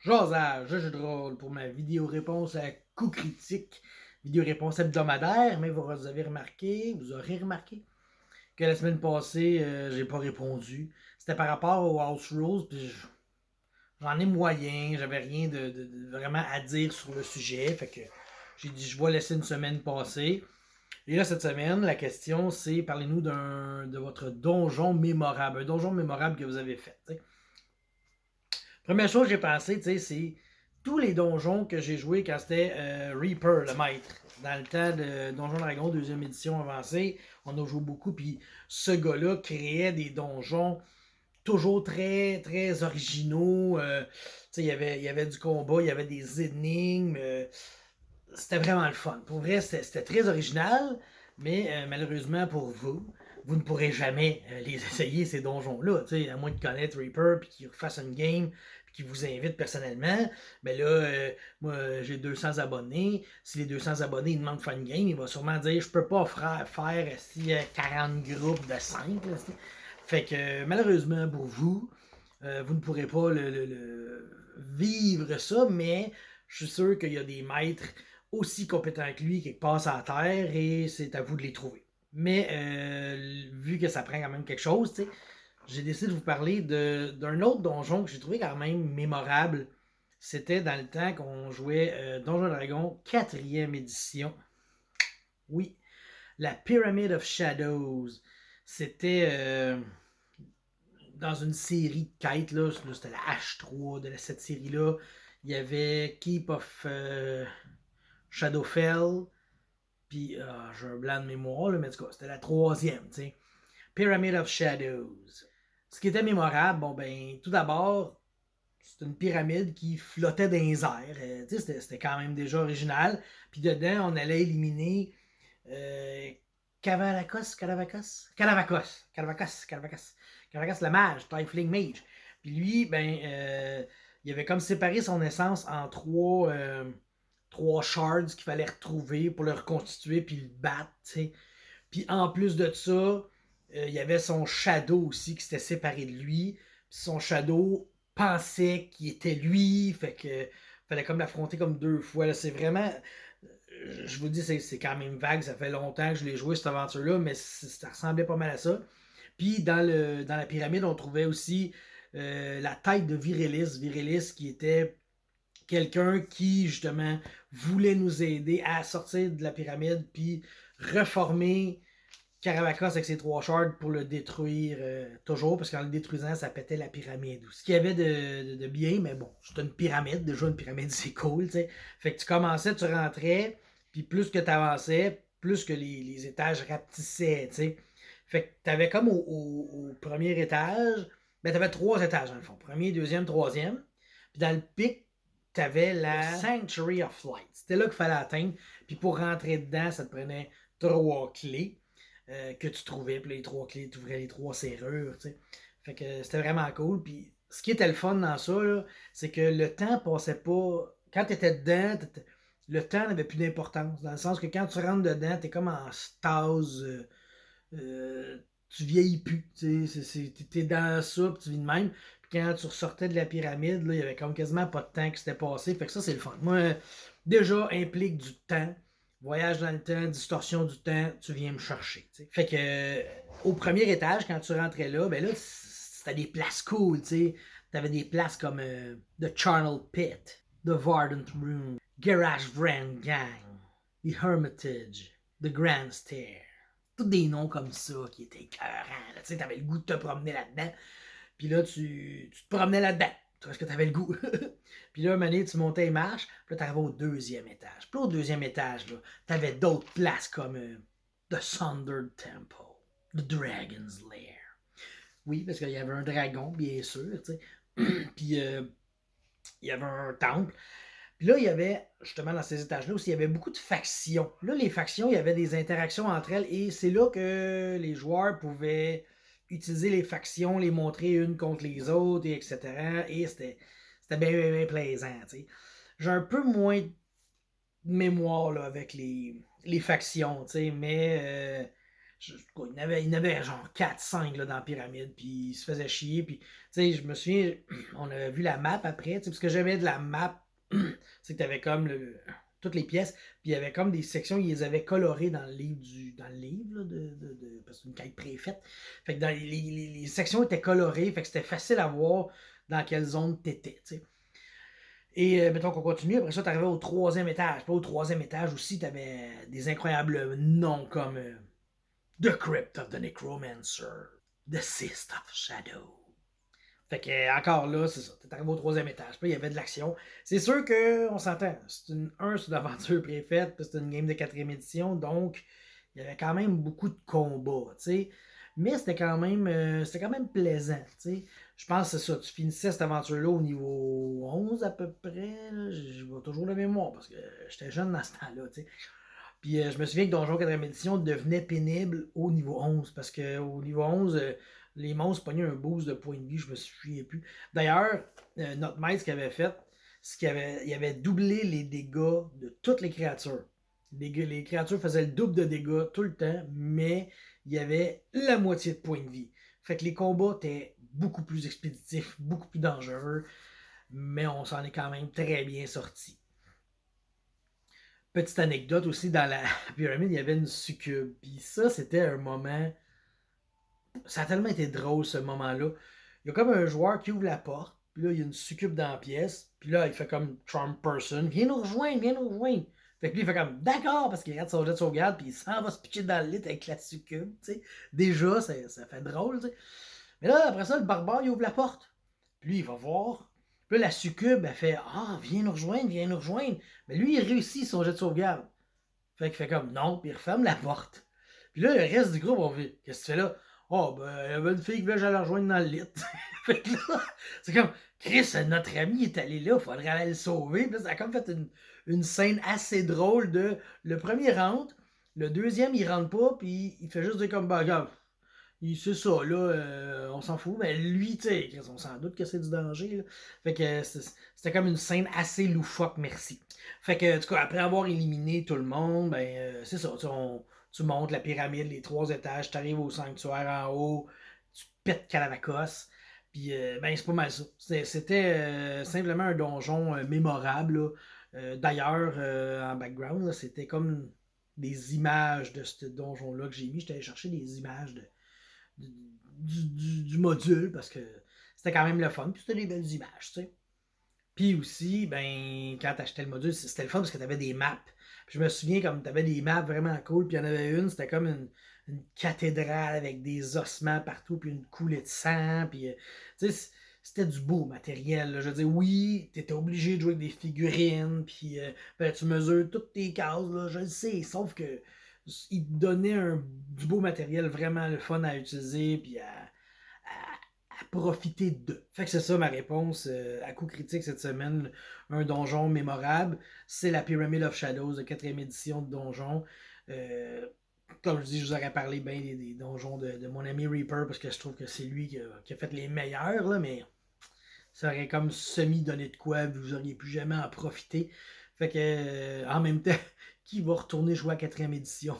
Jasage, jeu de rôle pour ma vidéo-réponse à coup critique, vidéo-réponse hebdomadaire, mais vous aurez remarqué que la semaine passée, j'ai pas répondu. C'était par rapport au House Rules, puis j'en ai moyen, j'avais rien de vraiment à dire sur le sujet, fait que j'ai dit je vais laisser une semaine passer. Et là, cette semaine, la question c'est parlez-nous de votre donjon mémorable, un donjon mémorable que vous avez fait. T'sais. Première chose que j'ai pensé, c'est tous les donjons que j'ai joués quand c'était Reaper, le maître. Dans le temps de Donjon Dragon, deuxième édition avancée, on a joué beaucoup, puis ce gars-là créait des donjons toujours très, très originaux. Il y avait du combat, il y avait des énigmes. C'était vraiment le fun. Pour vrai, c'était très original, mais malheureusement pour vous, vous ne pourrez jamais les essayer, ces donjons-là. À moins de connaître Reaper, puis qu'il fasse une game, puis qu'il vous invite personnellement. Mais là, moi, j'ai 200 abonnés. Si les 200 abonnés ils demandent de faire une game, il va sûrement dire je peux pas faire si 40 groupes de 5. Là, fait que malheureusement pour vous, vous ne pourrez pas vivre ça, mais je suis sûr qu'il y a des maîtres aussi compétents que lui qui passent à terre et c'est à vous de les trouver. Mais vu que ça prend quand même quelque chose, j'ai décidé de vous parler d'un autre donjon que j'ai trouvé quand même mémorable. C'était dans le temps qu'on jouait Donjon Dragon 4e édition. Oui, la Pyramid of Shadows. C'était dans une série de quêtes, là, c'était la H3 de cette série-là. Il y avait Keep of Shadowfell, puis j'ai un blanc de mémoire, là, mais en tout cas, c'était la troisième, tu sais. Pyramid of Shadows. Ce qui était mémorable, bon ben, tout d'abord, c'est une pyramide qui flottait dans les airs. C'était quand même déjà original. Puis dedans, on allait éliminer Calavacos, le mage, Tiefling Mage. Puis lui, ben, il avait comme séparé son essence en trois shards qu'il fallait retrouver pour le reconstituer puis le battre, t'sais. Puis en plus de ça, il y avait son shadow aussi qui s'était séparé de lui. Puis son shadow pensait qu'il était lui, fait que fallait comme l'affronter comme deux fois. Là, c'est vraiment, je vous dis, c'est quand même vague. Ça fait longtemps que je l'ai joué cette aventure-là, mais ça ressemblait pas mal à ça. Puis dans la pyramide, on trouvait aussi la tête de Virélis qui était quelqu'un qui, justement, voulait nous aider à sortir de la pyramide, puis reformer Caravacos avec ses trois shards pour le détruire toujours, parce qu'en le détruisant, ça pétait la pyramide. Ce qu'il y avait de bien, mais bon, c'est une pyramide. Déjà, une pyramide, c'est cool, tu sais. Fait que tu commençais, tu rentrais, puis plus que tu avançais, plus que les étages rapetissaient, tu sais. Fait que tu avais comme au premier étage, ben tu avais trois étages dans le fond. Premier, deuxième, troisième. Puis dans le pic, tu avais la Sanctuary of Light. C'était là qu'il fallait atteindre. Puis pour rentrer dedans, ça te prenait trois clés que tu trouvais. Puis les trois clés, tu ouvrais les trois serrures. T'sais. Fait que c'était vraiment cool. Puis ce qui était le fun dans ça, c'est que le temps passait pas. Quand tu étais dedans, le temps n'avait plus d'importance. Dans le sens que quand tu rentres dedans, tu es comme en stase. Tu vieillis plus. Tu es dans ça, puis tu vis de même. Puis quand tu ressortais de la pyramide, il y avait comme quasiment pas de temps qui s'était passé. Fait que ça, c'est le fun. Moi, déjà, implique du temps. Voyage dans le temps, distorsion du temps, tu viens me chercher. T'sais. Fait que au premier étage, quand tu rentrais là, ben là, c'était des places cool. Tu avais des places comme The Charnel Pit, The Vardant Room, Garage Brand Gang, The Hermitage, The Grand Stair. Tous des noms comme ça qui étaient écœurants. Tu sais, t'avais le goût de te promener là-dedans. Puis là, tu te promenais là-dedans. Parce que t'avais le goût. Puis là, un moment donné, tu montais les marches. Puis là, t'arrivais au deuxième étage. Puis là, au deuxième étage, là, t'avais d'autres places comme The Sundered Temple, The Dragon's Lair. Oui, parce qu'il y avait un dragon, bien sûr, tu sais. Puis il y avait un temple. Puis là, il y avait, justement, dans ces étages-là aussi, il y avait beaucoup de factions. Là, les factions, il y avait des interactions entre elles et c'est là que les joueurs pouvaient utiliser les factions, les montrer une contre les autres, et etc. Et c'était bien, bien, bien plaisant, tu sais. J'ai un peu moins de mémoire là, avec les factions, tu sais, mais Il y en avait genre 4-5 dans la pyramide, puis il se faisait chier. Puis, tu sais, je me souviens, on avait vu la map après, tu sais, parce que j'aimais de la map, c'est que tu avais comme toutes les pièces, puis il y avait comme des sections, ils les avaient colorées dans le livre, dans le livre là, parce que c'est une quête préfaite. Fait que dans les sections étaient colorées, fait que c'était facile à voir dans quelle zone t'étais, tu sais. Et mettons qu'on continue, après ça, t'arrivais au troisième étage. Puis au troisième étage aussi, t'avais des incroyables noms comme The Crypt of the Necromancer, The Cyst of Shadow. Fait que encore là, c'est ça. T'es arrivé au troisième étage. Puis il y avait de l'action. C'est sûr qu'on s'entend. C'est une aventure préfaite, puis c'est une game de quatrième édition, donc il y avait quand même beaucoup de combats, tu sais. Mais c'était quand même plaisant, tu sais. Je pense que c'est ça. Tu finissais cette aventure-là au niveau 11 à peu près. Je vois toujours la mémoire parce que j'étais jeune dans ce temps-là, tu sais. Puis je me souviens que Donjon 4 édition devenait pénible au niveau 11 parce qu'au niveau 11, les monstres pognaient un boost de points de vie, je me souviens plus. D'ailleurs, notre maître, ce qu'il avait fait, il avait doublé les dégâts de toutes les créatures. Les créatures faisaient le double de dégâts tout le temps, mais il y avait la moitié de points de vie. Fait que les combats étaient beaucoup plus expéditifs, beaucoup plus dangereux, mais on s'en est quand même très bien sorti. Petite anecdote aussi, dans la pyramide, il y avait une succube. Puis ça, c'était un moment. Ça a tellement été drôle ce moment-là. Il y a comme un joueur qui ouvre la porte, puis là, il y a une succube dans la pièce, puis là, il fait comme Charm Person, viens nous rejoindre, viens nous rejoindre. Fait que lui, il fait comme d'accord, parce qu'il regarde son jet de sauvegarde, puis il s'en va se pitcher dans le lit avec la succube, tu sais. Déjà, ça fait drôle, tu sais. Mais là, après ça, le barbare, il ouvre la porte. Puis lui, il va voir. Puis là, la succube, elle fait ah, viens nous rejoindre, viens nous rejoindre. Mais lui, il réussit son jet de sauvegarde. Fait qu'il fait comme non, puis il referme la porte. Puis là, le reste du groupe, on fait qu'est-ce que tu fais là? Oh, ben, il y avait une fille qui voulait que j'aille la rejoindre dans le lit. Fait que là, c'est comme Chris, notre ami est allé là, il faudrait aller le sauver. Puis là, ça a comme fait une scène assez drôle de le premier rentre, le deuxième, il rentre pas, puis il fait juste dire comme bah, regarde, c'est ça, là, on s'en fout. Mais lui, tu sais, on s'en doute que c'est du danger. Là. Fait que c'était comme une scène assez loufoque, merci. Fait que, du coup, après avoir éliminé tout le monde, ben, c'est ça, tu montes la pyramide, les 3 étages, tu arrives au sanctuaire en haut, tu pètes Calavacos. Puis, ben, c'est pas mal ça. C'était simplement un donjon mémorable. Là. D'ailleurs, en background, là, c'était comme des images de ce donjon-là que j'ai mis. J'étais allé chercher des images du module parce que c'était quand même le fun. Puis c'était des belles images, tu sais. Puis aussi, ben, quand t'achetais le module, c'était le fun parce que t'avais des maps. Puis je me souviens comme t'avais des maps vraiment cool. Puis il y en avait une, c'était comme une cathédrale avec des ossements partout, puis une coulée de sang. Puis, tu sais, c'était du beau matériel. Là. Je veux dire, oui, t'étais obligé de jouer avec des figurines, puis ben, tu mesures toutes tes cases, là, je le sais. Sauf que il te donnait du beau matériel vraiment le fun à utiliser, puis à profiter de. Fait que c'est ça ma réponse à coup critique cette semaine. Un donjon mémorable, c'est la Pyramid of Shadows de 4e édition de donjon. Comme je dis, je vous aurais parlé bien des donjons de mon ami Reaper parce que je trouve que c'est lui qui a fait les meilleurs, là, mais ça aurait comme semi-donné de quoi, vous auriez plus jamais en profiter. Fait que, en même temps, qui va retourner jouer à 4e édition?